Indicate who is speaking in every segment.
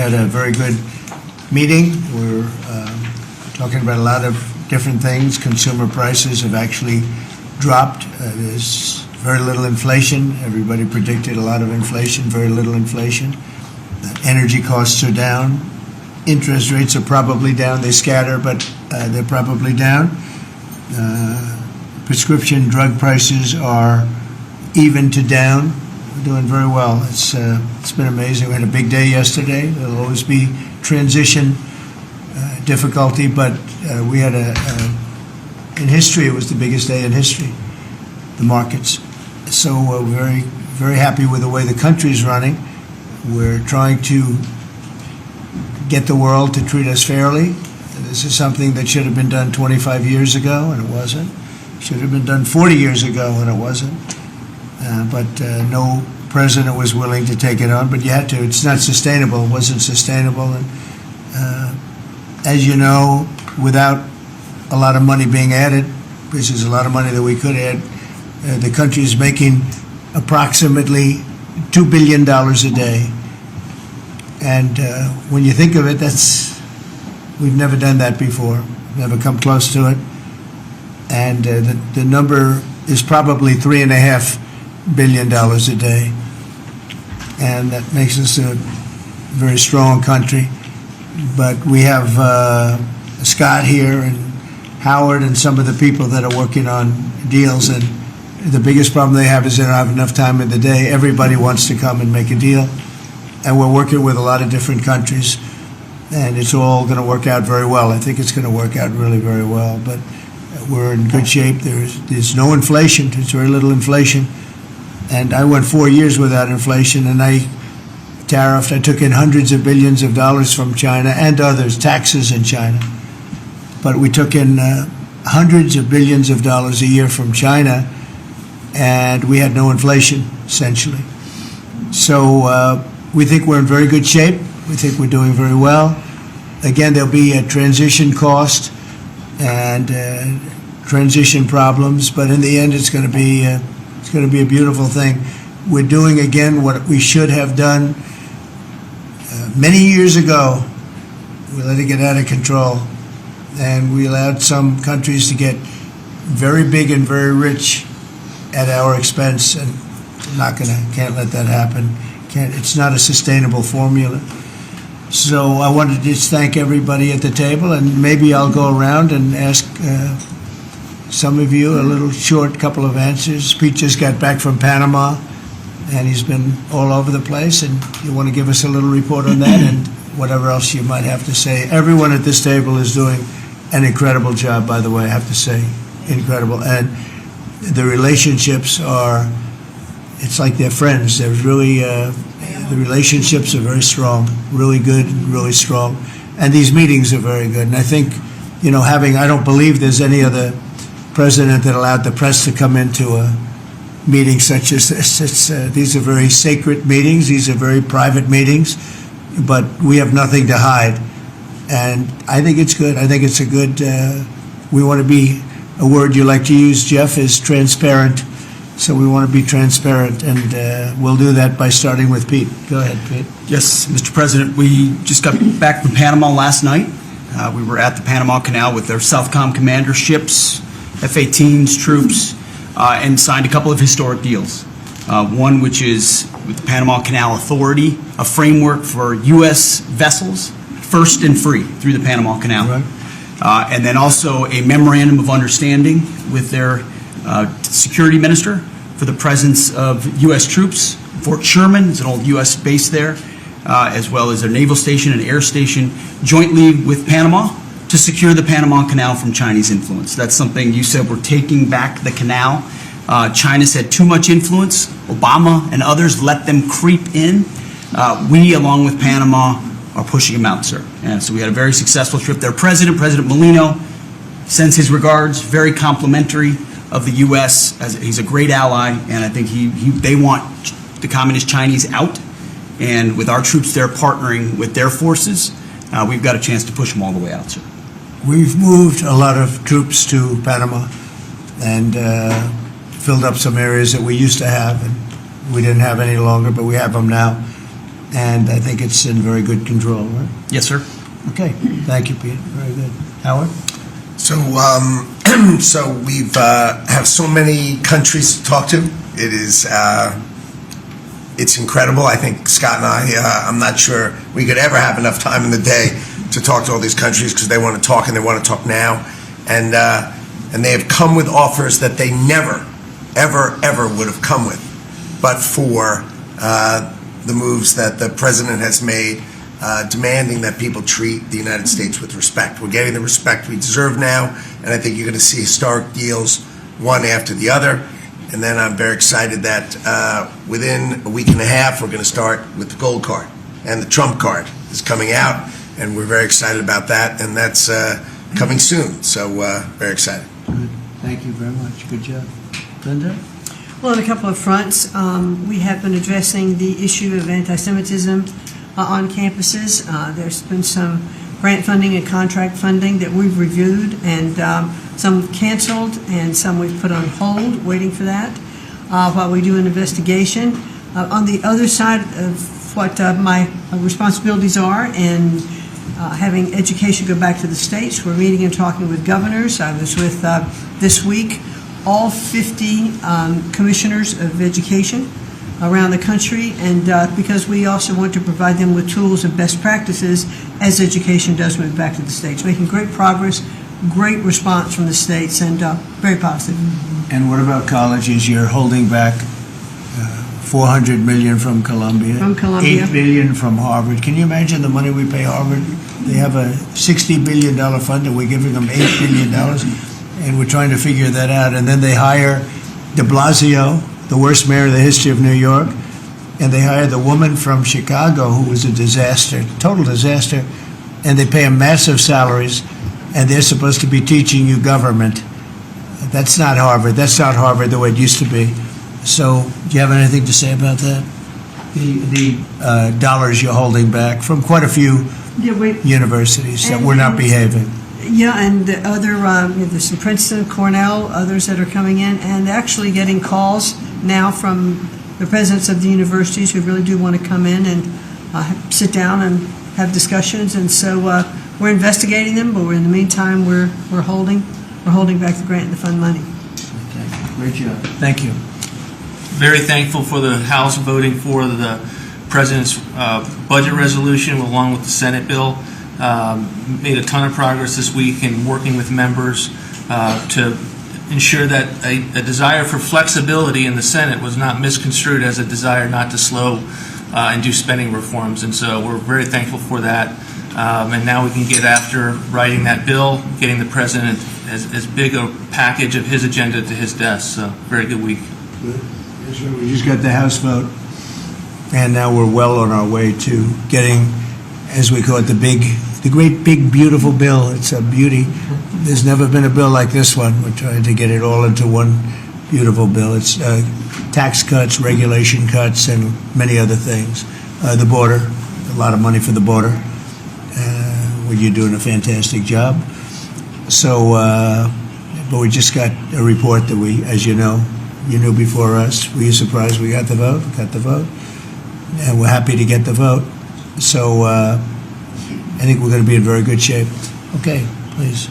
Speaker 1: had a very good meeting. We're talking about a lot of different things. Consumer prices have actually dropped. There's very little inflation. Everybody predicted a lot of inflation, very little inflation. Energy costs are down. Interest rates are probably down. They scatter, but they're probably down. Prescription drug prices are even to down. We're doing very well. It's been amazing. We had a big day yesterday. There'll always be transition difficulty, but we had in history, it was the biggest day in history, the markets. So we're very, very happy with the way the country's running. We're trying to get the world to treat us fairly. This is something that should have been done 25 years ago, and it wasn't. Should have been done 40 years ago, and it wasn't. But no president was willing to take it on, but you had to. It's not sustainable. It wasn't sustainable. And as you know, without a lot of money being added, which is a lot of money that we could add, the country is making approximately $2 billion a day. And when you think of it, we've never done that before, never come close to it. And the number is probably $3.5 billion a day. And that makes us a very strong country. But we have Scott here and Howard and some of the people that are working on deals, and the biggest problem they have is they don't have enough time in the day. Everybody wants to come and make a deal, and we're working with a lot of different countries, and it's all going to work out very well. I think it's going to work out really very well, but we're in good shape. There's no inflation. There's very little inflation, and I went 4 years without inflation, and I tariffed. I took in hundreds of billions of dollars from China and others, taxes in China. But we took in hundreds of billions of dollars a year from China, and we had no inflation, essentially. So we think we're in very good shape. We think we're doing very well. Again, there'll be a transition cost and transition problems, but in the end, it's going to be a beautiful thing. We're doing again what we should have done many years ago. We let it get out of control, and we allowed some countries to get very big and very rich at our expense, and can't let that happen. It's not a sustainable formula. So I wanted to just thank everybody at the table, and maybe I'll go around and ask some of you a little short couple of answers. Pete just got back from Panama, and he's been all over the place, and you want to give us a little report on that and whatever else you might have to say. Everyone at this table is doing an incredible job, by the way, I have to say, incredible. And the relationships it's like they're friends. They're really, the relationships are very strong, really good, really strong. And these meetings are very good. And I think, I don't believe there's any other president that allowed the press to come into a meeting such as this. These are very sacred meetings. These are very private meetings, but we have nothing to hide. And I think it's good. I think it's a good, we want to be, a word you like to use, Jeff, is transparent. So we want to be transparent, and we'll do that by starting with Pete. Go ahead, Pete.
Speaker 2: Yes, Mr. President, we just got back from Panama last night. We were at the Panama Canal with their Southcom commander ships, F-18s, troops, and signed a couple of historic deals. One which is with the Panama Canal Authority, a framework for U.S. vessels, first and free through the Panama Canal. Right. And then also a memorandum of understanding with their security minister for the presence of U.S. troops. Fort Sherman is an old U.S. base there, as well as a naval station and air station, jointly with Panama to secure the Panama Canal from Chinese influence. That's something you said, we're taking back the canal. China's had too much influence. Obama and others let them creep in. We, along with Panama, are pushing them out, sir. And so we had a very successful trip there. President Molino sends his regards, very complimentary of the U.S. He's a great ally, and I think they want the Communist Chinese out. And with our troops there partnering with their forces, we've got a chance to push them all the way out, sir.
Speaker 1: We've moved a lot of troops to Panama and filled up some areas that we used to have, and we didn't have any longer, but we have them now. and I think it's in very good control, right?
Speaker 2: Yes, sir.
Speaker 1: Okay, thank you, Pete. Very good. Howard?
Speaker 3: So, so we've have so many countries to talk to. It is, it's incredible. I think Scott and I'm not sure we could ever have enough time in the day to talk to all these countries because they want to talk and they want to talk now, and they have come with offers that they never, ever would have come with, but for the moves that the president has made. Demanding that people treat the United States with respect. We're getting the respect we deserve now, and I think you're going to see historic deals one after the other. And then I'm very excited that within a week and a half, we're going to start with the gold card, and the Trump card is coming out, and we're very excited about that, and that's coming soon. So very excited.
Speaker 1: Good. Thank you very much. Good job. Linda?
Speaker 4: Well, on a couple of fronts, we have been addressing the issue of anti-Semitism on campuses. There's been some grant funding and contract funding that we've reviewed, and some canceled and some we've put on hold, waiting for that, while we do an investigation. On the other side of what my responsibilities are and having education go back to the states, we're meeting and talking with governors. I was with, this week, all 50 commissioners of education around the country, and because we also want to provide them with tools and best practices as education does move back to the states. Making great progress, great response from the states, and very positive.
Speaker 1: And what about colleges? You're holding back $400 million from Columbia.
Speaker 4: From Columbia.
Speaker 1: $8 billion from Harvard. Can you imagine the money we pay Harvard? They have a $60 billion fund, and we're giving them $8 billion, and we're trying to figure that out. And then they hire de Blasio, the worst mayor in the history of New York, and they hired the woman from Chicago who was a disaster, total disaster, and they pay them massive salaries, and they're supposed to be teaching you government. That's not Harvard. That's not Harvard the way it used to be. So, do you have anything to say about that? The dollars you're holding back from quite a few universities that were not behaving.
Speaker 4: Yeah, and the other, there's some Princeton, Cornell, others that are coming in, and actually getting calls now from the presidents of the universities who really do want to come in and sit down and have discussions. And so we're investigating them, but in the meantime, we're holding back the grant and the fund money.
Speaker 1: Okay. Great job. Thank you.
Speaker 5: Very thankful for the House voting for the President's budget resolution along with the Senate bill. Made a ton of progress this week in working with members to ensure that a desire for flexibility in the Senate was not misconstrued as a desire not to slow and do spending reforms. And so we're very thankful for that. And now we can get after writing that bill, getting the President as big a package of his agenda to his desk. So very good week.
Speaker 1: Good. Yes, sir. We just got the House vote, and now we're well on our way to getting, as we call it, the great big beautiful bill. It's a beauty. There's never been a bill like this one. We're trying to get it all into one beautiful bill. It's tax cuts, regulation cuts, and many other things. The border, a lot of money for the border. Well, you're doing a fantastic job. So, but we just got a report that we, as you know, you knew before us. Were you surprised we got the vote? Got the vote. And we're happy to get the vote. So I think we're going to be in very good shape. Okay, please.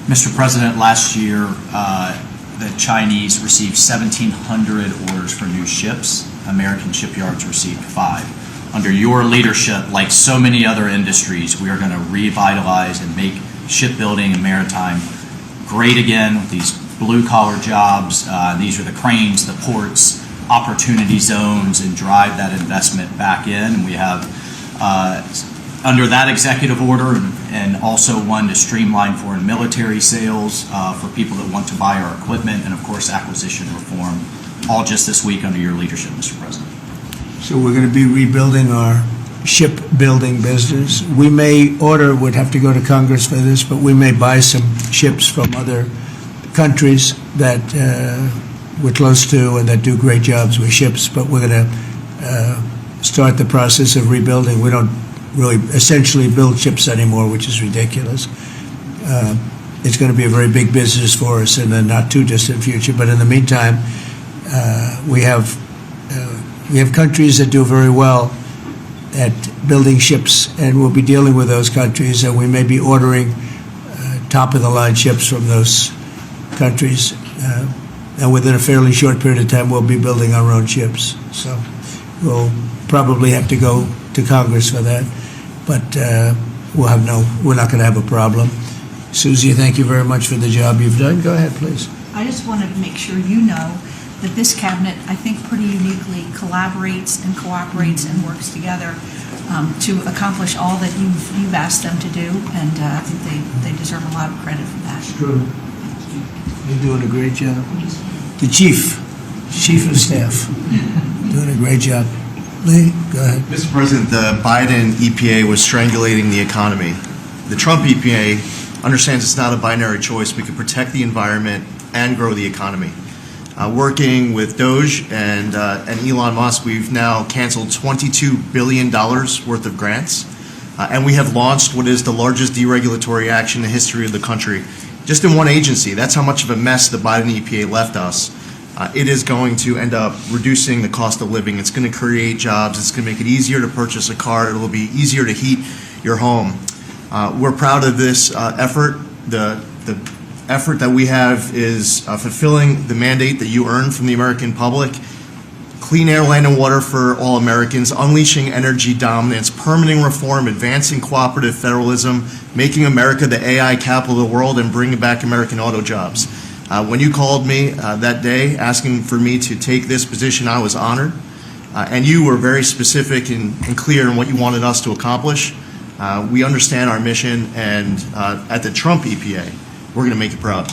Speaker 6: Mr. President, last year the Chinese received 1,700 orders for new ships. American shipyards received 5. Under your leadership, like so many other industries, we are going to revitalize and make shipbuilding and maritime great again with these blue-collar jobs. These are the cranes, the ports, opportunity zones, and drive that investment back in. And we have, under that executive order, and also one to streamline foreign military sales for people that want to buy our equipment, and of course acquisition reform, all just this week under your leadership, Mr. President.
Speaker 1: So we're going to be rebuilding our shipbuilding business. We may order, would have to go to Congress for this, but we may buy some ships from other countries that we're close to and that do great jobs with ships, but we're going to start the process of rebuilding. We don't really essentially build ships anymore, which is ridiculous. It's going to be a very big business for us in the not too distant future, but in the meantime, we have countries that do very well at building ships, and we'll be dealing with those countries, and we may be ordering top-of-the-line ships from those countries. And within a fairly short period of time, we'll be building our own ships. So we'll probably have to go to Congress for that, but we're not going to have a problem. Susie, thank you very much for the job you've done. Go ahead, please.
Speaker 7: I just wanted to make sure you know that this cabinet, I think, pretty uniquely collaborates and cooperates and works together to accomplish all that you've asked them to do, and I think they deserve a lot of credit for that.
Speaker 1: True. You're doing a great job. The chief of staff, doing a great job. Lee, go ahead.
Speaker 8: Mr. President, the Biden EPA was strangulating the economy. The Trump EPA understands it's not a binary choice. We can protect the environment and grow the economy. Working with Doge and Elon Musk, we've now canceled $22 billion worth of grants, and we have launched what is the largest deregulatory action in the history of the country, just in one agency. That's how much of a mess the Biden EPA left us. It is going to end up reducing the cost of living. It's going to create jobs. It's going to make it easier to purchase a car. It will be easier to heat your home. We're proud of this effort. The effort that we have is fulfilling the mandate that you earned from the American public. Clean air, land, and water for all Americans, unleashing energy dominance, permitting reform, advancing cooperative federalism, making America the AI capital of the world, and bringing back American auto jobs. When you called me that day asking for me to take this position, I was honored. And you were very specific and clear in what you wanted us to accomplish. We understand our mission, and at the Trump EPA, we're going to make you proud.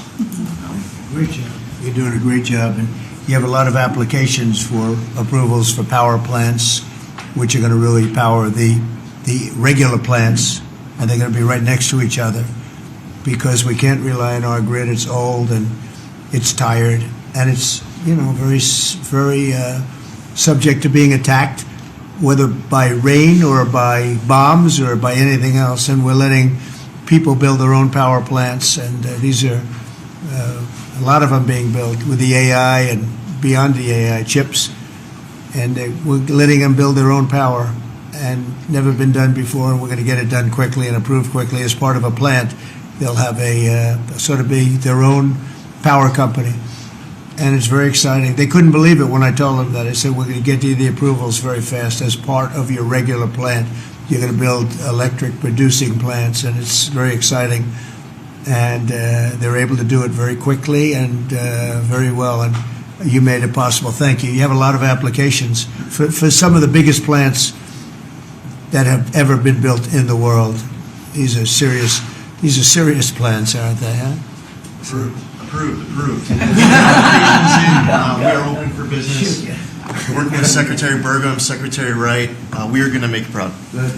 Speaker 1: Great job. You're doing a great job, and you have a lot of applications for approvals for power plants, which are going to really power the regular plants, and they're going to be right next to each other, because we can't rely on our grid. It's old and it's tired, and it's very subject to being attacked, whether by rain or by bombs or by anything else. And we're letting people build their own power plants, and these are a lot of them being built with the AI and beyond the AI chips, and we're letting them build their own power, and never been done before, and we're going to get it done quickly and approved quickly as part of a plant. They'll have a sort of be their own power company, and it's very exciting. They couldn't believe it when I told them that. I said, we're going to get you the approvals very fast as part of your regular plant. You're going to build electric producing plants, and it's very exciting. And they're able to do it very quickly and very well, and you made it possible. Thank you. You have a lot of applications for some of the biggest plants that have ever been built in the world. These are serious plants, aren't they? Huh?
Speaker 8: Approved. We are open for business. Working with Secretary Burgum, Secretary Wright, we are going to make you proud.
Speaker 1: Good.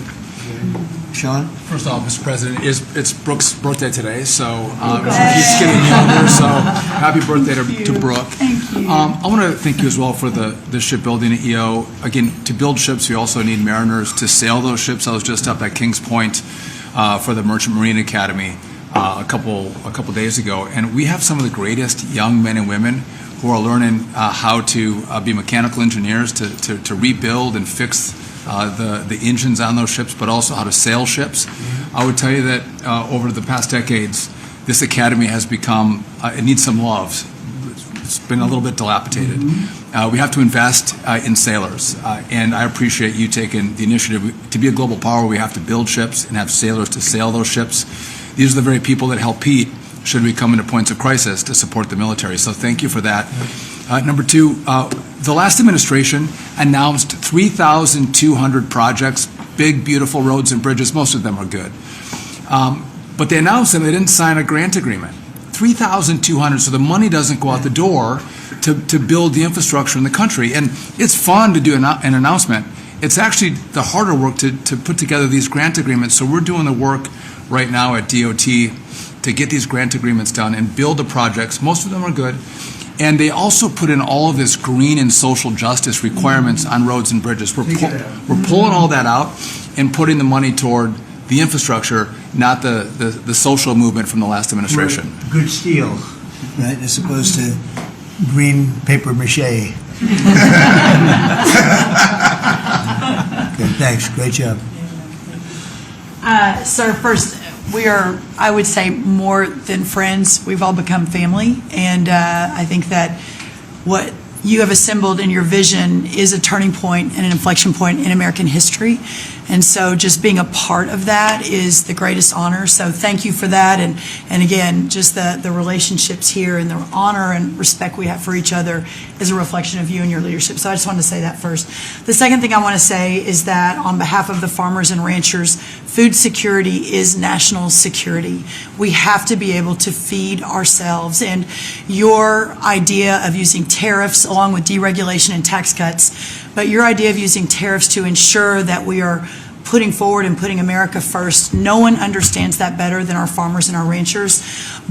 Speaker 1: Sean?
Speaker 9: First off, Mr. President, it's Brooke's birthday today, so he's getting younger, so happy birthday to Brooke.
Speaker 7: Thank you.
Speaker 9: I want to thank you as well for the shipbuilding at EO. Again, to build ships, we also need mariners to sail those ships. I was just up at Kings Point for the Merchant Marine Academy a couple days ago, and we have some of the greatest young men and women who are learning how to be mechanical engineers, to rebuild and fix the engines on those ships, but also how to sail ships. I would tell you that over the past decades, this academy has become, it needs some love. It's been a little bit dilapidated. We have to invest in sailors, and I appreciate you taking the initiative. To be a global power, we have to build ships and have sailors to sail those ships. These are the very people that help Pete should we come into points of crisis to support the military. So thank you for that. Number two, the last administration announced 3,200 projects, big, beautiful roads and bridges. Most of them are good. But they announced them, they didn't sign a grant agreement. 3,200, so the money doesn't go out the door to build the infrastructure in the country. And it's fun to do an announcement. It's actually the harder work to put together these grant agreements. So we're doing the work right now at DOT to get these grant agreements done and build the projects. Most of them are good. And they also put in all of this green and social justice requirements on roads and bridges. We're pulling all that out and putting the money toward the infrastructure, not the social movement from the last administration.
Speaker 1: Good steel, right, as opposed to green paper mache. Okay, thanks, great job.
Speaker 10: Sir, first, we are, I would say, more than friends. We've all become family, and I think that what you have assembled in your vision is a turning point and an inflection point in American history. And so just being a part of that is the greatest honor. So thank you for that. And again, just the relationships here and the honor and respect we have for each other is a reflection of you and your leadership. So I just wanted to say that first. The second thing I want to say is that on behalf of the farmers and ranchers, food security is national security. We have to be able to feed ourselves. And your idea of using tariffs along with deregulation and tax cuts, but your idea of using tariffs to ensure that we are putting forward and putting America first, no one understands that better than our farmers and our ranchers.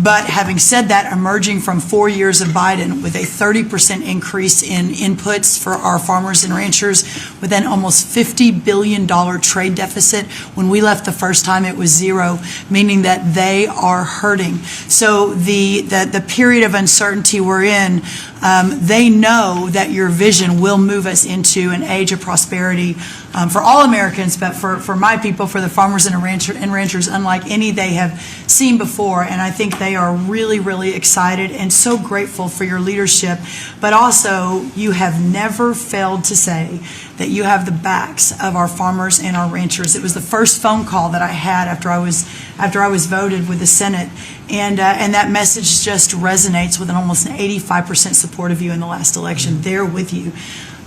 Speaker 10: But having said that, emerging from 4 years of Biden with a 30% increase in inputs for our farmers and ranchers, with an almost $50 billion trade deficit. When we left the first time, it was zero, meaning that they are hurting. So the period of uncertainty we're in, they know that your vision will move us into an age of prosperity for all Americans, but for my people, for the farmers and ranchers, unlike any they have seen before. And I think they are really, really excited and so grateful for your leadership. But also, you have never failed to say that you have the backs of our farmers and our ranchers. It was the first phone call that I had after I was voted with the Senate, and that message just resonates with an almost 85% support of you in the last election. They're with you.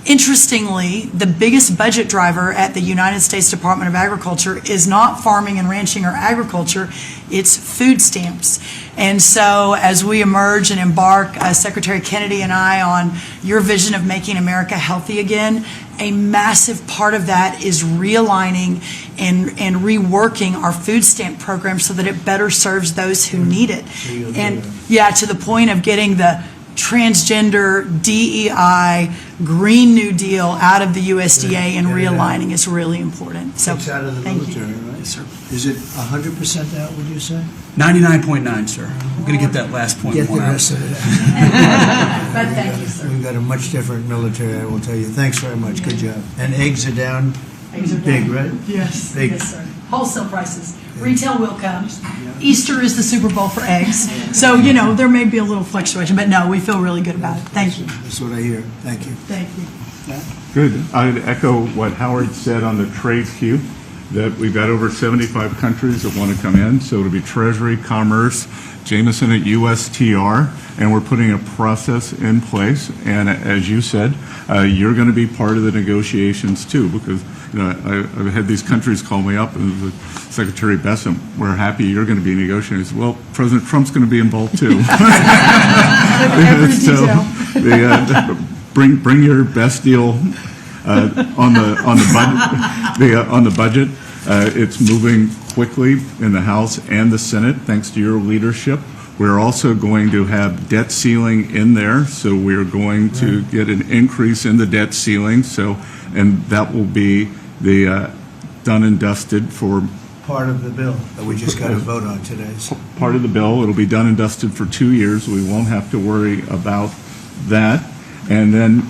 Speaker 10: Interestingly, the biggest budget driver at the United States Department of Agriculture is not farming and ranching or agriculture, it's food stamps. And so as we emerge and embark, Secretary Kennedy and I, on your vision of making America healthy again, a massive part of that is realigning and reworking our food stamp program so that it better serves those who need it. And yeah, to the point of getting the transgender, DEI, Green New Deal out of the USDA and realigning is really important. So
Speaker 1: It's out of the
Speaker 10: thank
Speaker 1: military,
Speaker 10: you.
Speaker 1: right?
Speaker 2: Yes, sir.
Speaker 1: Is it 100% out, would you say?
Speaker 2: 99.9, sir. I'm going to get that last point.
Speaker 1: Get the
Speaker 2: more out.
Speaker 1: rest of it.
Speaker 10: But thank you, sir.
Speaker 1: We've got a much different military, I will tell you. Thanks very much, good job. And eggs are down,
Speaker 10: Eggs are
Speaker 1: big,
Speaker 10: down.
Speaker 1: right?
Speaker 10: Yes,
Speaker 1: Big.
Speaker 10: yes, sir. Wholesale prices. Retail will come. Easter is the Super Bowl for eggs. So, there may be a little fluctuation, but no, we feel really good about it. Thank you.
Speaker 1: That's what I hear. Thank you.
Speaker 10: Thank you.
Speaker 11: Good. I'd echo what Howard said on the trade queue, that we've got over 75 countries that want to come in. So it'll be Treasury, Commerce, Jameson at USTR, and we're putting a process in place. And as you said, you're going to be part of the negotiations too, because I've had these countries call me up and the Secretary Bessem, we're happy you're going to be negotiating. I said, well, President Trump's going to be involved too.
Speaker 10: Every
Speaker 11: So
Speaker 10: detail.
Speaker 11: bring your best deal on the budget. It's moving quickly in the House and the Senate, thanks to your leadership. We're also going to have debt ceiling in there, so we're going to get an increase in the debt ceiling. And that will be the done and dusted for
Speaker 1: Part of the bill that we just got to vote on today. So
Speaker 11: part of the bill. It'll be done and dusted for 2 years. We won't have to worry about that. And then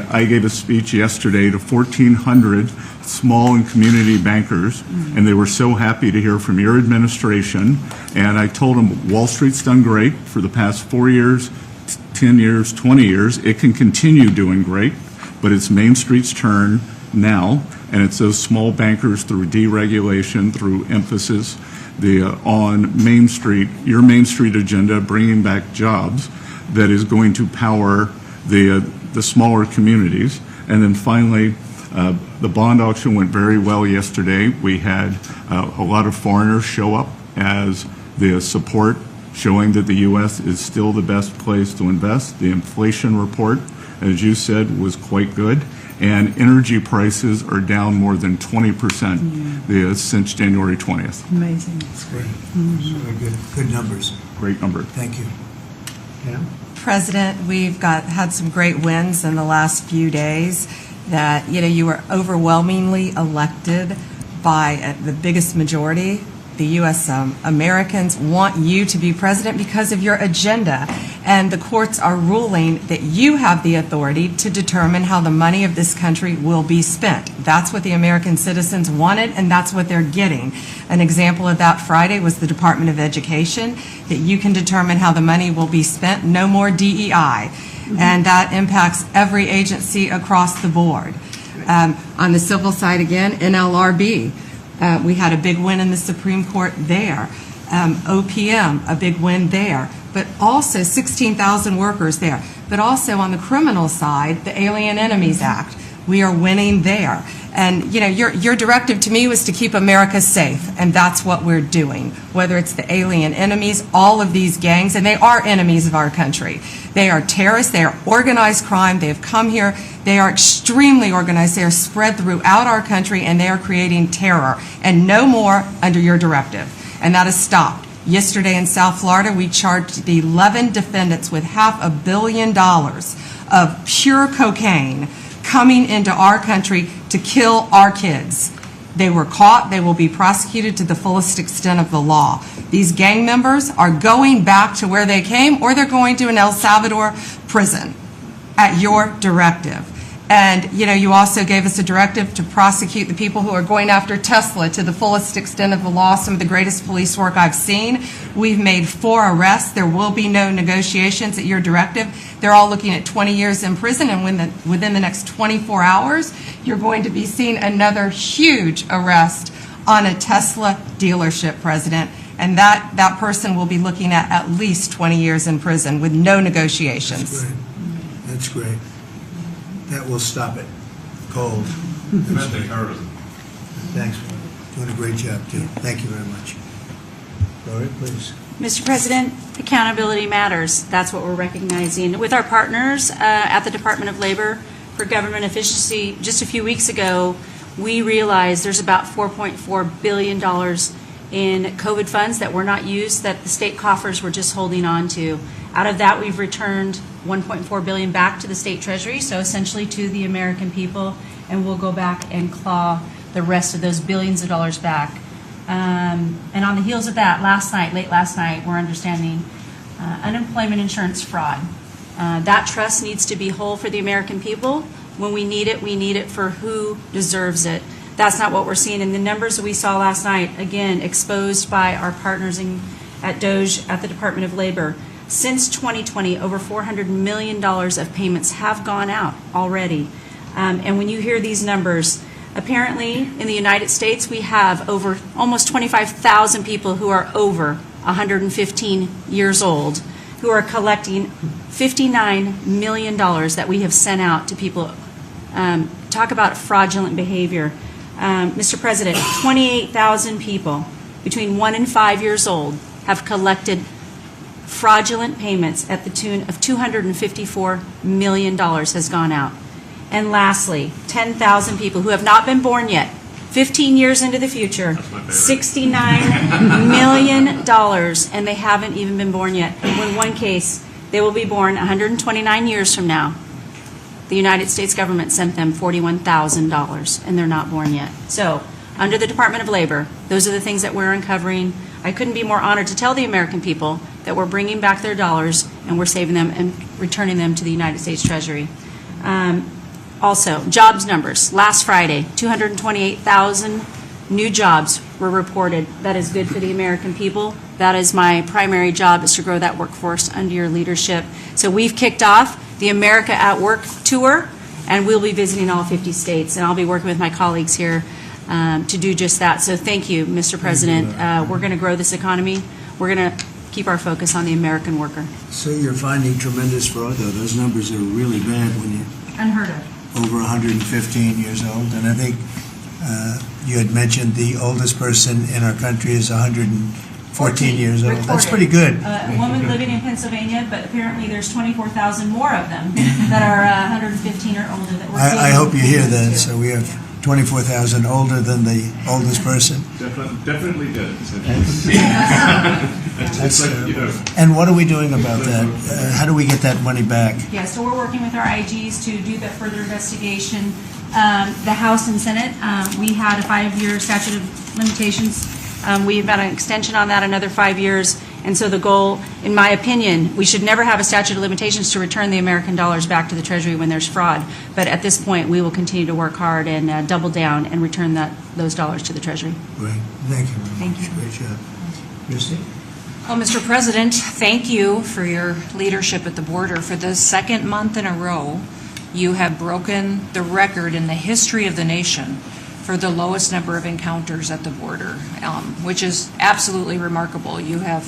Speaker 11: I gave a speech yesterday to 1,400 small and community bankers, and they were so happy to hear from your administration. And I told them Wall Street's done great for the past 4 years, 10 years, 20 years. It can continue doing great, but it's Main Street's turn now, and it's those small bankers through deregulation, through emphasis on Main Street, your Main Street agenda, bringing back jobs, that is going to power the smaller communities. And then finally, the bond auction went very well yesterday. We had a lot of foreigners show up as the support, showing that the U.S. is still the best place to invest. The inflation report, as you said, was quite good. And energy prices are down more than 20% since January 20th.
Speaker 10: Amazing.
Speaker 1: that's great. Very good. Good numbers.
Speaker 11: Great number.
Speaker 1: Thank you. Yeah?
Speaker 12: President, we've had some great wins in the last few days. That you were overwhelmingly elected by the biggest majority the U.S. Americans want you to be president because of your agenda. And the courts are ruling that you have the authority to determine how the money of this country will be spent. That's what the American citizens wanted, and that's what they're getting. An example of that Friday was the Department of Education, that you can determine how the money will be spent. No more DEI. And that impacts every agency across the board. On the civil side again, NLRB. We had a big win in the Supreme Court there. OPM, a big win there. But also 16,000 workers there. But also on the criminal side, the Alien Enemies Act. We are winning there. And, your directive to me was to keep America safe, and that's what we're doing. Whether it's the alien enemies, all of these gangs, and they are enemies of our country. They are terrorists, they are organized crime, they have come here, they are extremely organized, they are spread throughout our country, and they are creating terror. And no more under your directive. And that has stopped. Yesterday in South Florida, we charged the 11 defendants with $500 million of pure cocaine coming into our country to kill our kids. They were caught. They will be prosecuted to the fullest extent of the law. These gang members are going back to where they came, or they're going to an El Salvador prison at your directive. And, you also gave us a directive to prosecute the people who are going after Tesla to the fullest extent of the law, some of the greatest police work I've seen. We've made 4 arrests. There will be no negotiations at your directive. They're all looking at 20 years in prison, and within the next 24 hours, you're going to be seeing another huge arrest on a Tesla dealership, President. And that person will be looking at least 20 years in prison with no negotiations.
Speaker 1: That's great. That's great. That will stop it cold.
Speaker 13: Domestic terrorism.
Speaker 1: Thanks, doing a great job, too. Thank you very much. Lori, please.
Speaker 14: Mr. President, accountability matters. That's what we're recognizing. With our partners at the Department of Labor for Government Efficiency, just a few weeks ago, we realized there's about $4.4 billion in COVID funds that were not used, that the state coffers were just holding on to. Out of that, we've returned $1.4 billion back to the state Treasury, so essentially to the American people, and we'll go back and claw the rest of those billions of dollars back. And on the heels of that, late last night, we're understanding unemployment insurance fraud. That trust needs to be whole for the American people. When we need it for who deserves it. That's not what we're seeing. In the numbers that we saw last night, again, exposed by our partners at Doge at the Department of Labor, since 2020, over $400 million of payments have gone out already. And when you hear these numbers, apparently in the United States, we have over almost 25,000 people who are over 115 years old who are collecting $59 million that we have sent out to people. Talk about fraudulent behavior. Mr. President, 28,000 people between 1 and 5 years old have collected fraudulent payments at the tune of $254 million has gone out. And lastly, 10,000 people who have not been born yet, 15 years into the future, $69 million, and they haven't even been born yet. In one case, they will be born 129 years from now. The United States government sent them $41,000, and they're not born yet. So, under the Department of Labor, those are the things that we're uncovering. I couldn't be more honored to tell the American people that we're bringing back their dollars and we're saving them and returning them to the United States Treasury. Also, jobs numbers. Last Friday, 228,000 new jobs were reported. That is good for the American people. That is my primary job, is to grow that workforce under your leadership. So we've kicked off the America at Work tour, and we'll be visiting all 50 states, and I'll be working with my colleagues here to do just that. So thank you, Mr. President. We're going to grow this economy. We're going to keep our focus on the American worker.
Speaker 1: So you're finding tremendous fraud, though. Those numbers are really bad when you're
Speaker 14: Unheard of.
Speaker 1: over 115 years old. And I think you had mentioned the oldest person in our country is 114 years old. That's pretty good.
Speaker 14: A woman living in Pennsylvania, but apparently there's 24,000 more of them that are 115 or older. That we're
Speaker 1: I hope you hear that.
Speaker 14: too.
Speaker 1: So we have 24,000 older than the oldest person.
Speaker 13: Definitely good.
Speaker 1: That's and what are we doing about that? How do we get that money back?
Speaker 14: Yeah, so we're working with our IGs to do that further investigation. The House and Senate, we had a 5-year statute of limitations We've got an extension on that, another 5 years. And so the goal, in my opinion, we should never have a statute of limitations to return the American dollars back to the Treasury when there's fraud. But at this point, we will continue to work hard and double down and return those dollars to the Treasury.
Speaker 1: Great, thank you very
Speaker 14: Thank
Speaker 1: much.
Speaker 14: you.
Speaker 1: Great job. Christie?
Speaker 15: Well, Mr. President, thank you for your leadership at the border. For the second month in a row, you have broken the record in the history of the nation for the lowest number of encounters at the border, which is absolutely remarkable. You have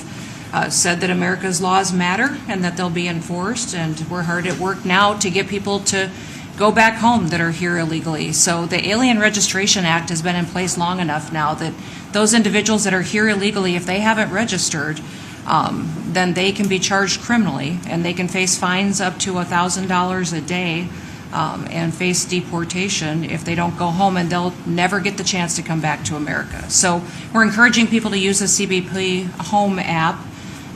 Speaker 15: said that America's laws matter and that they'll be enforced, and we're hard at work now to get people to go back home that are here illegally. So the Alien Registration Act has been in place long enough now that those individuals that are here illegally, if they haven't registered, then they can be charged criminally, and they can face fines up to $1,000 a day and face deportation if they don't go home, and they'll never get the chance to come back to America. So we're encouraging people to use the CBP Home app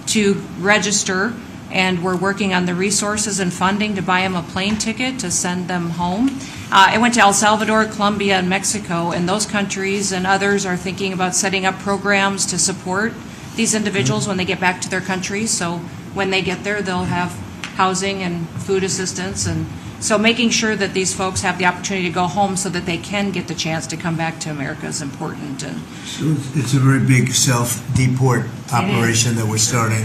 Speaker 15: to register, and we're working on the resources and funding to buy them a plane ticket to send them home. I went to El Salvador, Colombia, and Mexico, and those countries and others are thinking about setting up programs to support these individuals when they get back to their countries. So when they get there, they'll have housing and food assistance, and so making sure that these folks have the opportunity to go home so that they can get the chance to come back to America is important. And
Speaker 1: So it's a very big self-deport operation that we're starting.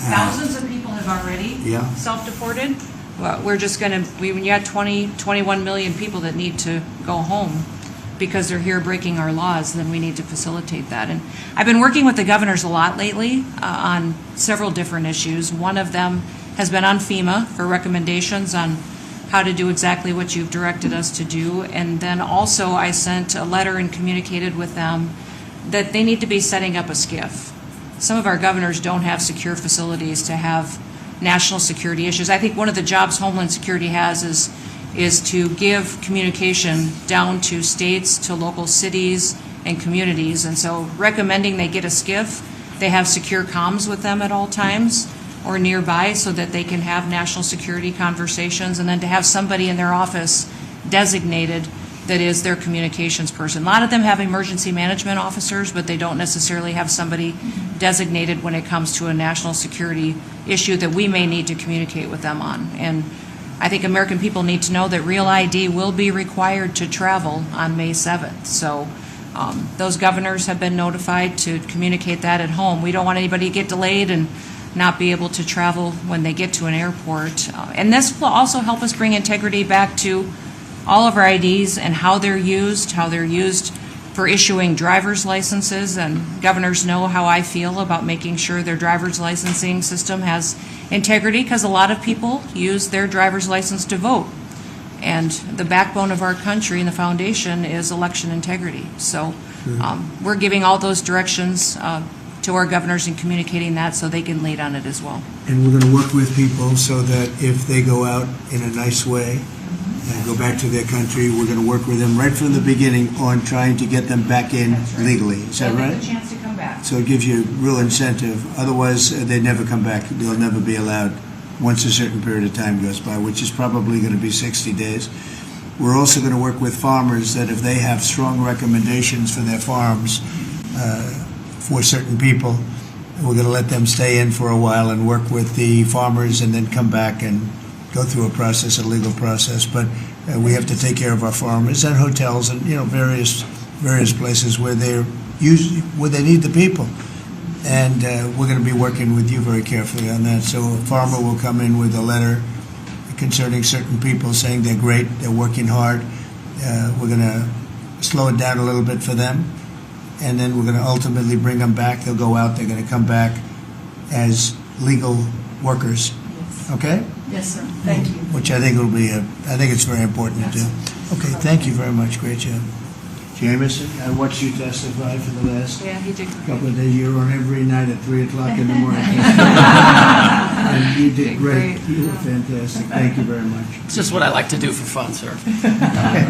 Speaker 15: thousands of people have already
Speaker 1: Yeah.
Speaker 15: self-deported. Well, we're just going to, when you have 21 million people that need to go home because they're here breaking our laws, then we need to facilitate that. And I've been working with the governors a lot lately on several different issues. One of them has been on FEMA for recommendations on how to do exactly what you've directed us to do. And then also I sent a letter and communicated with them that they need to be setting up a SCIF. Some of our governors don't have secure facilities to have national security issues. I think one of the jobs Homeland Security has is to give communication down to states, to local cities and communities. And so recommending they get a SCIF, they have secure comms with them at all times or nearby so that they can have national security conversations, and then to have somebody in their office designated that is their communications person. A lot of them have emergency management officers, but they don't necessarily have somebody designated when it comes to a national security issue that we may need to communicate with them on. And I think American people need to know that Real ID will be required to travel on May 7th. So those governors have been notified to communicate that at home. We don't want anybody to get delayed and not be able to travel when they get to an airport. And this will also help us bring integrity back to all of our IDs and how they're used for issuing driver's licenses. And governors know how I feel about making sure their driver's licensing system has integrity, because a lot of people use their driver's license to vote. And the backbone of our country and the foundation is election integrity. So we're giving all those directions to our governors and communicating that so they can lead on it as well.
Speaker 1: And we're going to work with people so that if they go out in a nice way and go back to their country, we're going to work with them right from the beginning on trying to get them back in legally. Is that right?
Speaker 15: A chance to come back.
Speaker 1: So it gives you real incentive. Otherwise, they'd never come back. They'll never be allowed once a certain period of time goes by, which is probably going to be 60 days. We're also going to work with farmers that if they have strong recommendations for their farms for certain people, we're going to let them stay in for a while and work with the farmers and then come back and go through a process, a legal process. But we have to take care of our farmers and hotels and various places where they need the people. And we're going to be working with you very carefully on that. So a farmer will come in with a letter concerning certain people saying they're great, they're working hard. We're going to slow it down a little bit for them. And then we're going to ultimately bring them back. They'll go out, they're going to come back as legal workers. Okay?
Speaker 10: Yes, sir. Thank you.
Speaker 1: Which I think will be, I think it's very important to do. Okay, thank you very much. Great job. Jameson, I watched you testify for the last
Speaker 15: Yeah, he did.
Speaker 1: couple of days. You were on every night at 3 o'clock in the morning. And you did great. You were fantastic. Thank you very much.
Speaker 16: It's just what I like to do for fun, sir.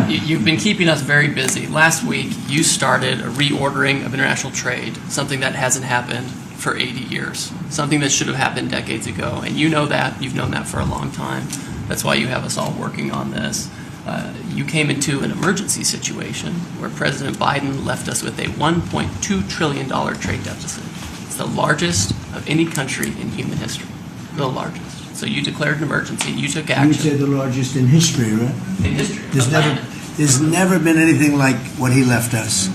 Speaker 16: You've been keeping us very busy. Last week, you started a reordering of international trade, something that hasn't happened for 80 years, something that should have happened decades ago. And you know that. You've known that for a long time. That's why you have us all working on this. You came into an emergency situation where President Biden left us with a $1.2 trillion trade deficit. It's the largest of any country in human history, the largest. So you declared an emergency, you took
Speaker 1: You
Speaker 16: action.
Speaker 1: would say the largest in history, right?
Speaker 16: In history.
Speaker 1: There's never been anything like what he left us.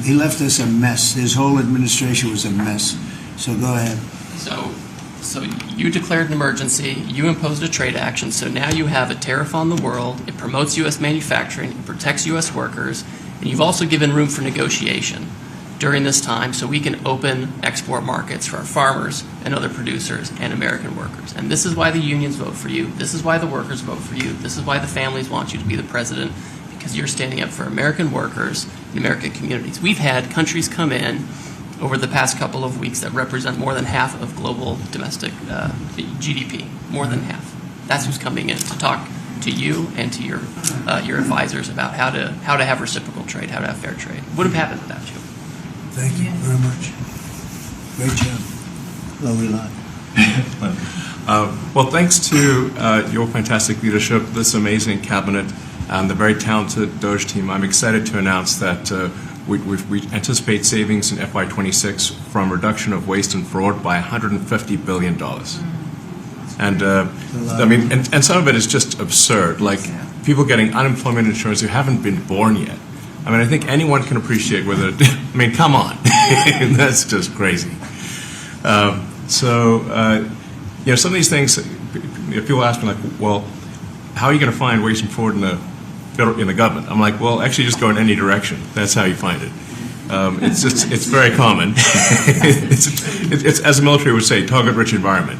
Speaker 1: He left us a mess. His whole administration was a mess. So go ahead.
Speaker 16: So you declared an emergency, you imposed a trade action, so now you have a tariff on the world, it promotes U.S. manufacturing, it protects U.S. workers, and you've also given room for negotiation during this time so we can open export markets for our farmers and other producers and American workers. And this is why the unions vote for you, this is why the workers vote for you, this is why the families want you to be the president, because you're standing up for American workers and American communities. We've had countries come in over the past couple of weeks that represent more than half of global domestic GDP, more than half. That's who's coming in to talk to you and to your advisors about how to have reciprocal trade, how to have fair trade. Would have happened without you.
Speaker 1: Thank you very much. Great job. Lovely line.
Speaker 13: Well, thanks to your fantastic leadership, this amazing cabinet, and the very talented Doge team, I'm excited to announce that we anticipate savings in FY26 from reduction of waste and fraud by $150 billion. And I mean, and some of it is just absurd, like people getting unemployment insurance who haven't been born yet. I mean, I think anyone can appreciate whether, I mean, come on, that's just crazy. You know, some of these things, people ask me like, well, how are you going to find waste and fraud in the government? I'm like, well, actually just go in any direction. That's how you find it. It's very common. it's, as the military would say, target-rich environment.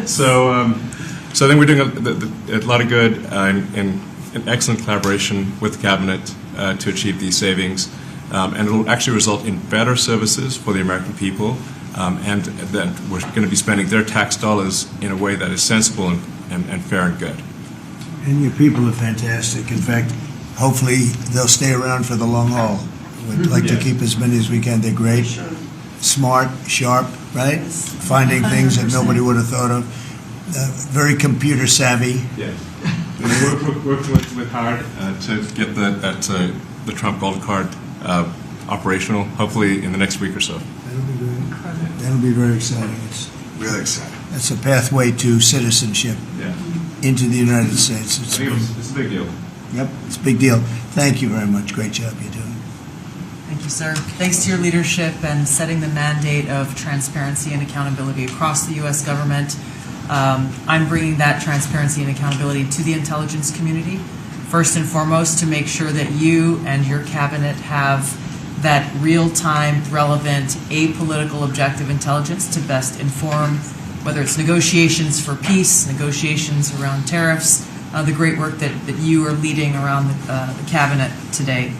Speaker 13: So I think we're doing a lot of good in excellent collaboration with the cabinet to achieve these savings. And it will actually result in better services for the American people, and that we're going to be spending their tax dollars in a way that is sensible and fair and good.
Speaker 1: And your people are fantastic. In fact, hopefully they'll stay around for the long haul. We'd like to keep as many as we can. They're great, smart, sharp, right? Finding things that nobody would have thought of. Very computer savvy.
Speaker 13: Yeah. We're working with hard to get the Trump Gold Card operational, hopefully in the next week or so.
Speaker 1: That'll be great. That'll be very exciting. It's
Speaker 3: Really exciting.
Speaker 1: That's a pathway to citizenship into the United States.
Speaker 13: It's a big deal.
Speaker 1: Yep, it's a big deal. Thank you very much. Great job you're doing.
Speaker 17: Thank you, sir. Thanks to your leadership and setting the mandate of transparency and accountability across the U.S. government. I'm bringing that transparency and accountability to the intelligence community, first and foremost, to make sure that you and your cabinet have that real-time, relevant, apolitical, objective intelligence to best inform, whether it's negotiations for peace, negotiations around tariffs, the great work that you are leading around the cabinet today.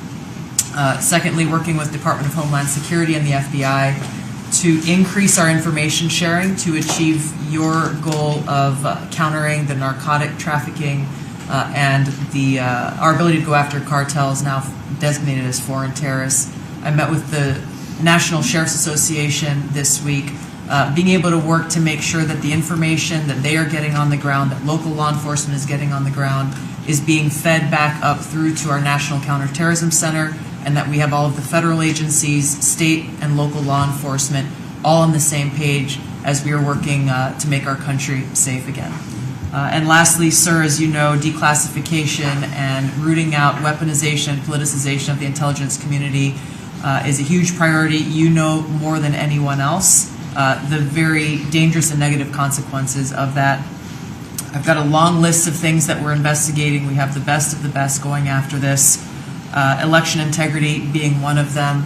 Speaker 17: Secondly, working with Department of Homeland Security and the FBI to increase our information sharing to achieve your goal of countering the narcotic trafficking and our ability to go after cartels now designated as foreign terrorists. I met with the National Sheriff's Association this week, being able to work to make sure that the information that they are getting on the ground, that local law enforcement is getting on the ground, is being fed back up through to our National Counterterrorism Center, and that we have all of the federal agencies, state and local law enforcement, all on the same page as we are working to make our country safe again. And lastly, sir, as you know, declassification and rooting out weaponization and politicization of the intelligence community is a huge priority. You know more than anyone else the very dangerous and negative consequences of that. I've got a long list of things that we're investigating. We have the best of the best going after this. Election integrity being one of them.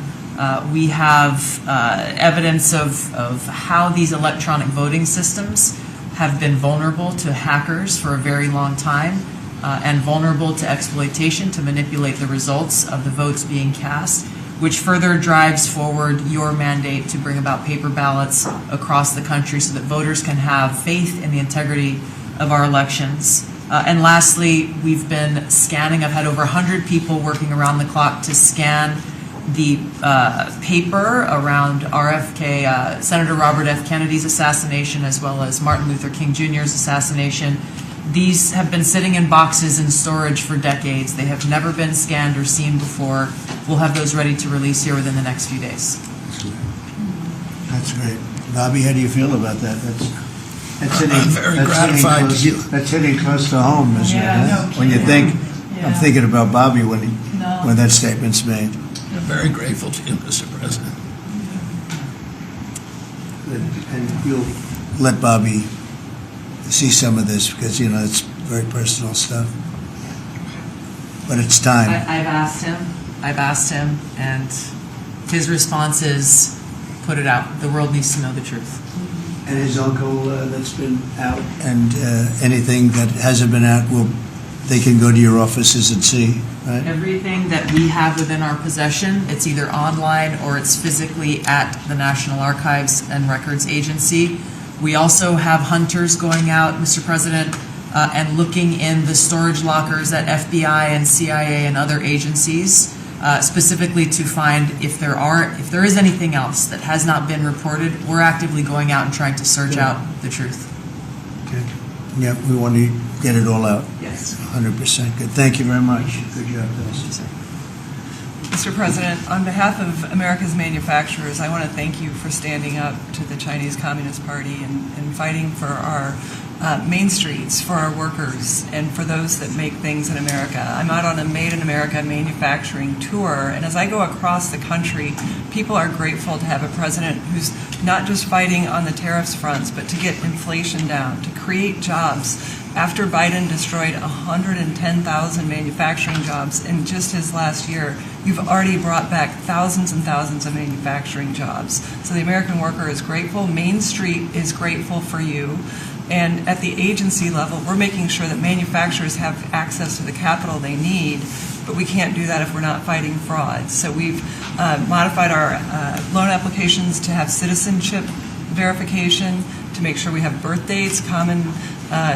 Speaker 17: We have evidence of how these electronic voting systems have been vulnerable to hackers for a very long time and vulnerable to exploitation to manipulate the results of the votes being cast, which further drives forward your mandate to bring about paper ballots across the country so that voters can have faith in the integrity of our elections. And lastly, we've been scanning. I've had over 100 people working around the clock to scan the paper around RFK, Senator Robert F. Kennedy's assassination, as well as Martin Luther King Jr.'s assassination, These have been sitting in boxes in storage for decades. They have never been scanned or seen before. We'll have those ready to release here within the next few days.
Speaker 1: That's great. Bobby, how do you feel about that? That's hitting,
Speaker 18: I'm very gratified to hear.
Speaker 1: That's hitting close to home, isn't it?
Speaker 10: Yeah,
Speaker 1: When you think, I'm
Speaker 10: Yeah.
Speaker 1: thinking about Bobby when that statement's made.
Speaker 18: I'm very grateful to you, Mr. President.
Speaker 1: And you'll let Bobby see some of this because, it's very personal stuff. But it's time.
Speaker 17: I've asked him, and his response is, put it out. The world needs to know the truth.
Speaker 1: And his uncle that's been out, and anything that hasn't been out, they can go to your offices and see, right?
Speaker 17: Everything that we have within our possession, it's either online or it's physically at the National Archives and Records Agency. We also have hunters going out, Mr. President, and looking in the storage lockers at FBI and CIA and other agencies, specifically to find if there is anything else that has not been reported. We're actively going out and trying to search out the truth.
Speaker 1: Okay. Yeah, we want to get it all out.
Speaker 17: Yes.
Speaker 1: 100%. Good. Thank you very much. Good job, guys.
Speaker 19: Mr. President, on behalf of America's manufacturers, I want to thank you for standing up to the Chinese Communist Party and fighting for our main streets, for our workers, and for those that make things in America. I'm out on a Made in America manufacturing tour, and as I go across the country, people are grateful to have a president who's not just fighting on the tariffs fronts, but to get inflation down, to create jobs. After Biden destroyed 110,000 manufacturing jobs in just his last year, you've already brought back thousands and thousands of manufacturing jobs. So the American worker is grateful. Main Street is grateful for you. And at the agency level, we're making sure that manufacturers have access to the capital they need, but we can't do that if we're not fighting fraud. So we've modified our loan applications to have citizenship verification, to make sure we have birth dates, common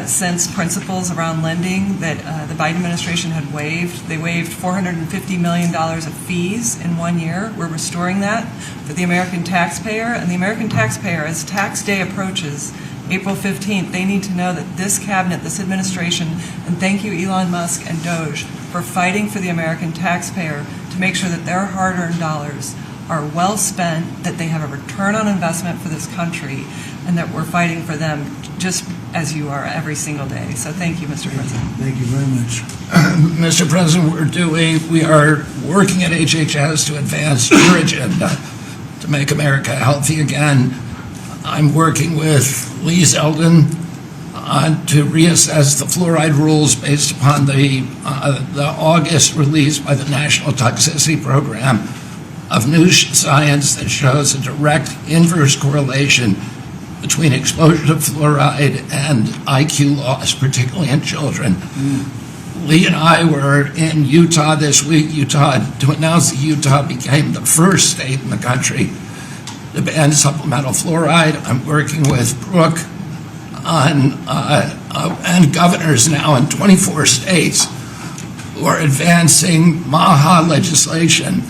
Speaker 19: sense principles around lending that the Biden administration had waived. They waived $450 million of fees in 1 year. We're restoring that for the American taxpayer. And the American taxpayer, as tax day approaches, April 15th, they need to know that this cabinet, this administration, and thank you Elon Musk and Doge for fighting for the American taxpayer to make sure that their hard-earned dollars are well spent, that they have a return on investment for this country, and that we're fighting for them just as you are every single day. So thank you, Mr. President.
Speaker 1: Thank you very much.
Speaker 18: Mr. President, we are working at HHS to advance your agenda to make America healthy again. I'm working with Lee Zeldin to reassess the fluoride rules based upon the August release by the National Toxicity Program of new science that shows a direct inverse correlation between exposure to fluoride and IQ loss, particularly in children. Lee and I were in Utah this week, to announce that Utah became the first state in the country to ban supplemental fluoride. I'm working with Brooke and governors now in 24 states who are advancing MAHA legislation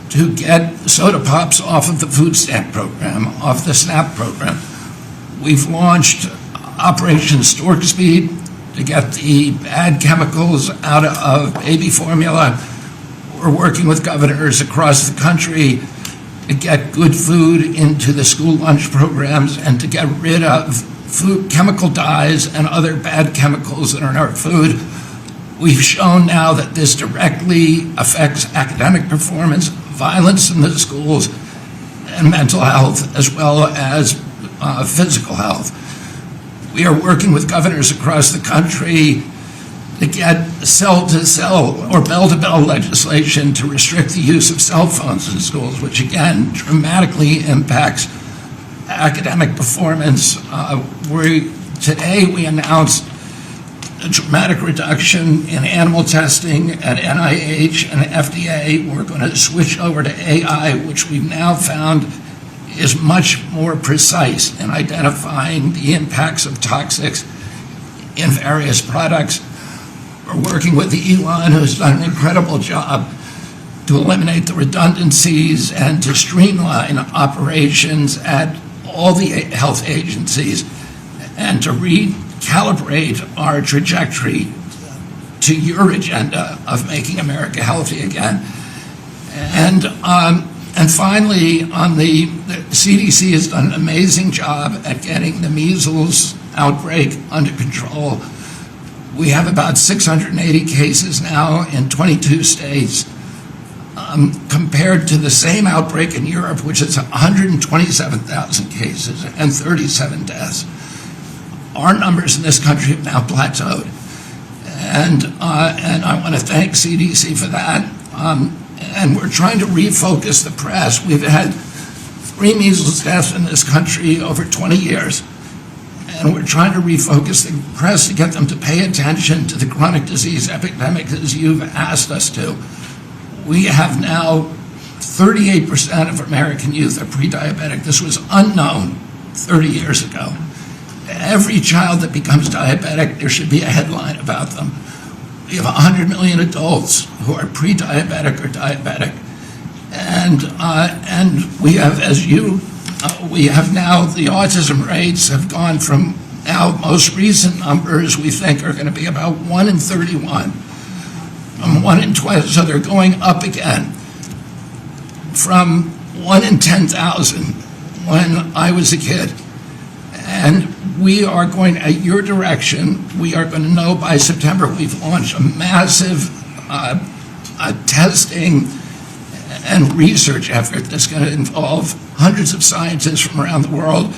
Speaker 18: to get soda pops off of the food stamp program, off the SNAP program. We've launched Operation Stork Speed to get the bad chemicals out of baby formula. We're working with governors across the country to get good food into the school lunch programs and to get rid of food chemical dyes and other bad chemicals that are in our food. We've shown now that this directly affects academic performance, violence in the schools, and mental health, as well as physical health. We are working with governors across the country to get cell-to-cell or bell-to-bell legislation to restrict the use of cell phones in schools, which again dramatically impacts academic performance. Today we announced a dramatic reduction in animal testing at NIH and FDA. We're going to switch over to AI, which we've now found is much more precise in identifying the impacts of toxics in various products. We're working with Elon, who's done an incredible job to eliminate the redundancies and to streamline operations at all the health agencies and to calibrate our trajectory to your agenda of making America healthy again. And finally, the CDC has done an amazing job at getting the measles outbreak under control. We have about 680 cases now in 22 states, compared to the same outbreak in Europe, which is 127,000 cases and 37 deaths. Our numbers in this country have now plateaued. And I want to thank CDC for that. And we're trying to refocus the press. We've had 3 measles deaths in this country over 20 years. And we're trying to refocus the press to get them to pay attention to the chronic disease epidemic as you've asked us to. We have now 38% of American youth are pre-diabetic. This was unknown 30 years ago. Every child that becomes diabetic, there should be a headline about them. We have 100 million adults who are pre-diabetic or diabetic. And we have, we have now, the autism rates have gone from now most recent numbers we think are going to be about 1 in 31. 1 in 12, so they're going up again from 1 in 10,000 when I was a kid. And we are going, at your direction, we are going to know by September. We've launched a massive testing and research effort that's going to involve hundreds of scientists from around the world.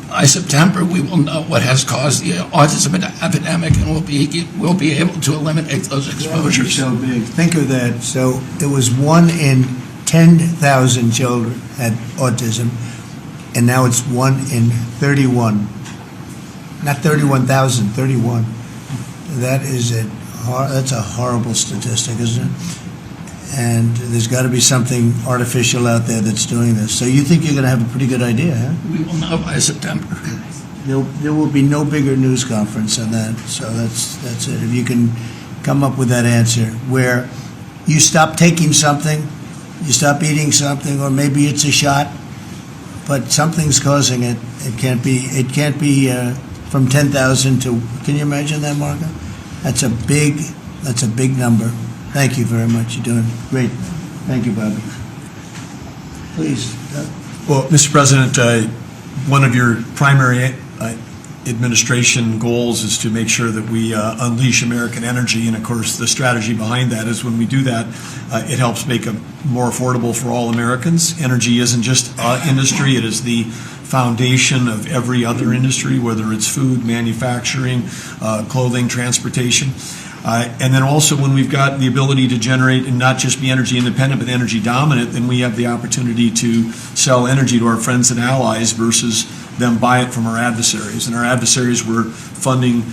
Speaker 18: By September, we will know what has caused the autism epidemic, and we'll be able to eliminate those exposures.
Speaker 1: So big. Think of that. So it was 1 in 10,000 children had autism, and now it's 1 in 31. Not 31,000, 31. That's a horrible statistic, isn't it? And there's got to be something artificial out there that's doing this. So you think you're going to have a pretty good idea, huh?
Speaker 18: We will know by September.
Speaker 1: There will be no bigger news conference on that. So that's it. If you can come up with that answer where you stop taking something, you stop eating something, or maybe it's a shot, but something's causing it. It can't be from 10,000 to. Can you imagine that, Margo? That's a big number. Thank you very much. You're doing great. Thank you, Bobby. Please.
Speaker 20: Well, Mr. President, one of your primary administration goals is to make sure that we unleash American energy, and of course the strategy behind that is when we do that, it helps make it more affordable for all Americans. Energy isn't just industry, it is the foundation of every other industry, whether it's food, manufacturing, clothing, transportation. And then also when we've got the ability to generate and not just be energy independent but energy dominant, then we have the opportunity to sell energy to our friends and allies versus them buy it from our adversaries. And our adversaries were funding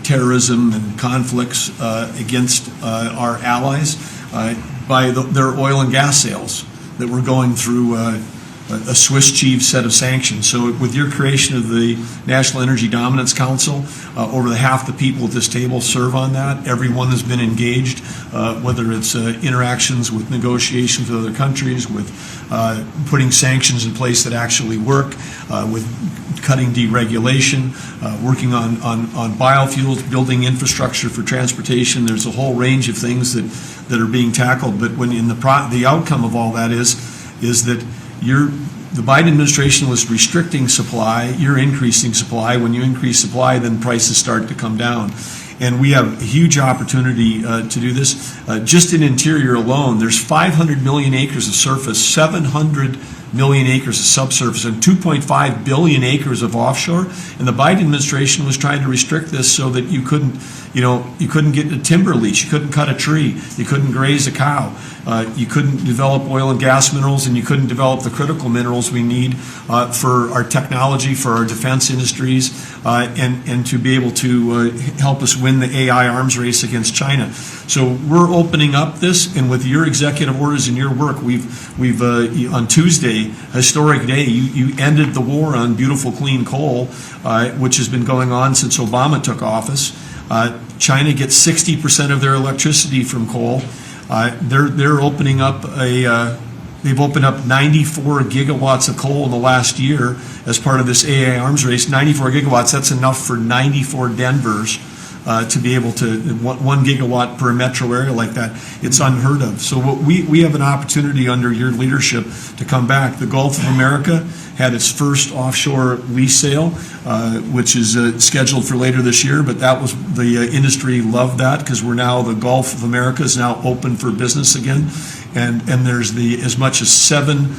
Speaker 20: terrorism and conflicts against our allies by their oil and gas sales that were going through a Swiss cheese set of sanctions. So with your creation of the National Energy Dominance Council, over half the people at this table serve on that. Everyone has been engaged, whether it's interactions with negotiations with other countries, with putting sanctions in place that actually work, with cutting deregulation, working on biofuels, building infrastructure for transportation. There's a whole range of things that are being tackled. But when the outcome of all that is that the Biden administration was restricting supply, you're increasing supply. When you increase supply, then prices start to come down. And we have a huge opportunity to do this. Just in interior alone, there's 500 million acres of surface, 700 million acres of subsurface, and 2.5 billion acres of offshore. And the Biden administration was trying to restrict this so that you couldn't get a timber lease, you couldn't cut a tree, you couldn't graze a cow, you couldn't develop oil and gas minerals, and you couldn't develop the critical minerals we need for our technology, for our defense industries, and to be able to help us win the AI arms race against China. So we're opening up this, and with your executive orders and your work, we've on Tuesday, historic day, you ended the war on beautiful clean coal, which has been going on since Obama took office. China gets 60% of their electricity from coal. They're opening up a They've opened up 94 gigawatts of coal in the last year as part of this AA arms race. 94 gigawatts, that's enough for 94 Denvers to be able to, 1 gigawatt per metro area like that. It's unheard of. So what we have an opportunity under your leadership to come back. The Gulf of America had its first offshore lease sale, which is scheduled for later this year, but that was, the industry loved that because we're now, the Gulf of America is now open for business again. And there's as much as 7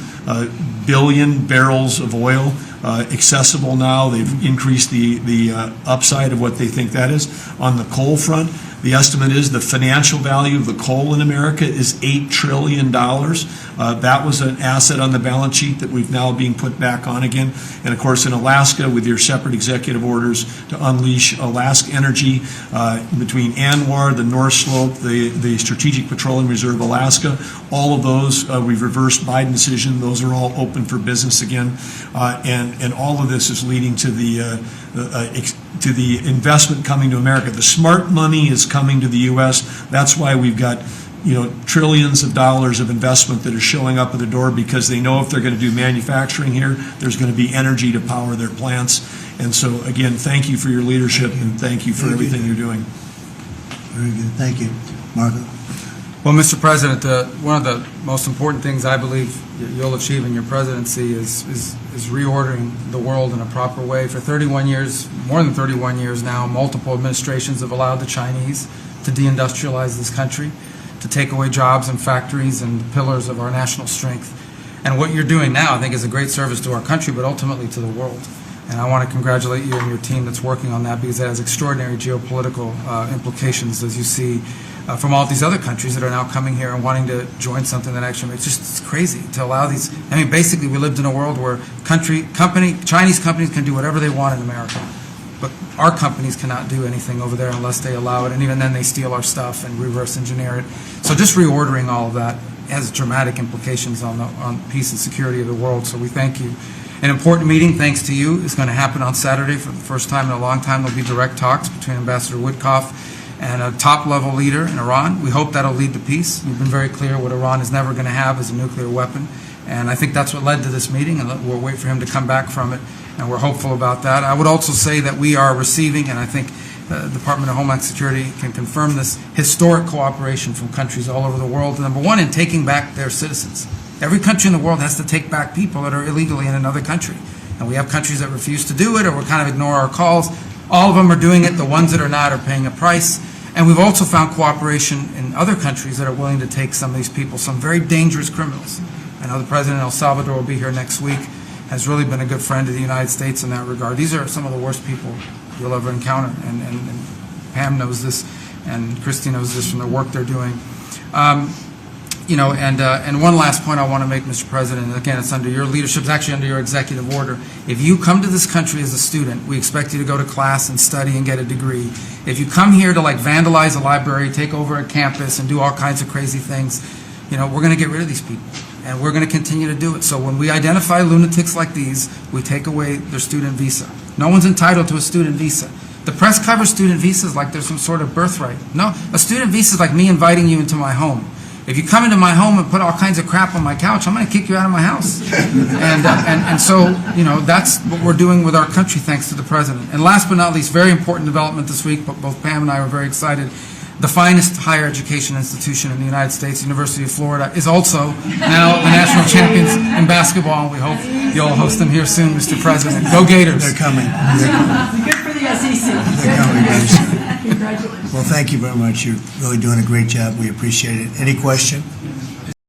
Speaker 20: billion barrels of oil accessible now. They've increased the upside of what they think that is. On the coal front, the estimate is the financial value of the coal in America is $8 trillion. That was an asset on the balance sheet that we've now being put back on again. And of course, in Alaska, with your separate executive orders to unleash Alaska energy between ANWR, the North Slope, the Strategic Petroleum Reserve Alaska, all of those, we've reversed Biden decision. Those are all open for business again. And all of this is leading to the investment coming to America. The smart money is coming to the U.S. That's why we've got, trillions of dollars of investment that is showing up at the door, because they know if they're going to do manufacturing here, there's going to be energy to power their plants. And so, again, thank you for your leadership and thank you for everything you're doing.
Speaker 1: Very good. Thank you. Marco?
Speaker 21: Well, Mr. President, one of the most important things I believe you'll achieve in your presidency is reordering the world in a proper way. For 31 years, more than 31 years now, multiple administrations have allowed the Chinese to deindustrialize this country, to take away jobs and factories and the pillars of our national strength. And what you're doing now, I think, is a great service to our country, but ultimately to the world. And I want to congratulate you and your team that's working on that, because it has extraordinary geopolitical implications, as you see, from all these other countries that are now coming here and wanting to join something that actually makes it's crazy to allow these. I mean, basically, we lived in a world where Chinese companies can do whatever they want in America, but our companies cannot do anything over there unless they allow it, and even then they steal our stuff and reverse engineer it. So just reordering all of that has dramatic implications on peace and security of the world, so we thank you. An important meeting, thanks to you, is going to happen on Saturday for the first time in a long time. There'll be direct talks between Ambassador Woodcock and a top-level leader in Iran. We hope that'll lead to peace. You've been very clear what Iran is never going to have is a nuclear weapon, and I think that's what led to this meeting, and we'll wait for him to come back from it, and we're hopeful about that. I would also say that we are receiving, and I think the Department of Homeland Security can confirm this, historic cooperation from countries all over the world. Number one, in taking back their citizens. Every country in the world has to take back people that are illegally in another country. And we have countries that refuse to do it or will kind of ignore our calls. All of them are doing it. The ones that are not are paying a price. And we've also found cooperation in other countries that are willing to take some of these people, some very dangerous criminals. I know the President of El Salvador will be here next week, has really been a good friend of the United States in that regard. These are some of the worst people you'll ever encounter. And Pam knows this, and Christy knows this from the work they're doing. And one last point I want to make, Mr. President, and again, it's under your leadership, it's actually under your executive order. If you come to this country as a student, we expect you to go to class and study and get a degree. If you come here to vandalize a library, take over a campus, and do all kinds of crazy things, we're going to get rid of these people, and we're going to continue to do it. So when we identify lunatics like these, we take away their student visa. No one's entitled to a student visa. The press covers student visas like there's some sort of birthright. No, a student visa is like me inviting you into my home. If you come into my home and put all kinds of crap on my couch, I'm going to kick you out of my house. And so, that's what we're doing with our country, thanks to the President. And last but not least, very important development this week, but both Pam and I were very excited. The finest higher education institution in the United States, University of Florida, is also now the national champions in basketball. We hope you'll host them here soon, Mr. President. Go Gators.
Speaker 1: They're coming.
Speaker 4: Good for the SEC.
Speaker 1: They're coming, guys.
Speaker 4: Congratulations.
Speaker 1: Well, thank you very much. You're really doing a great job. We appreciate it. Any question?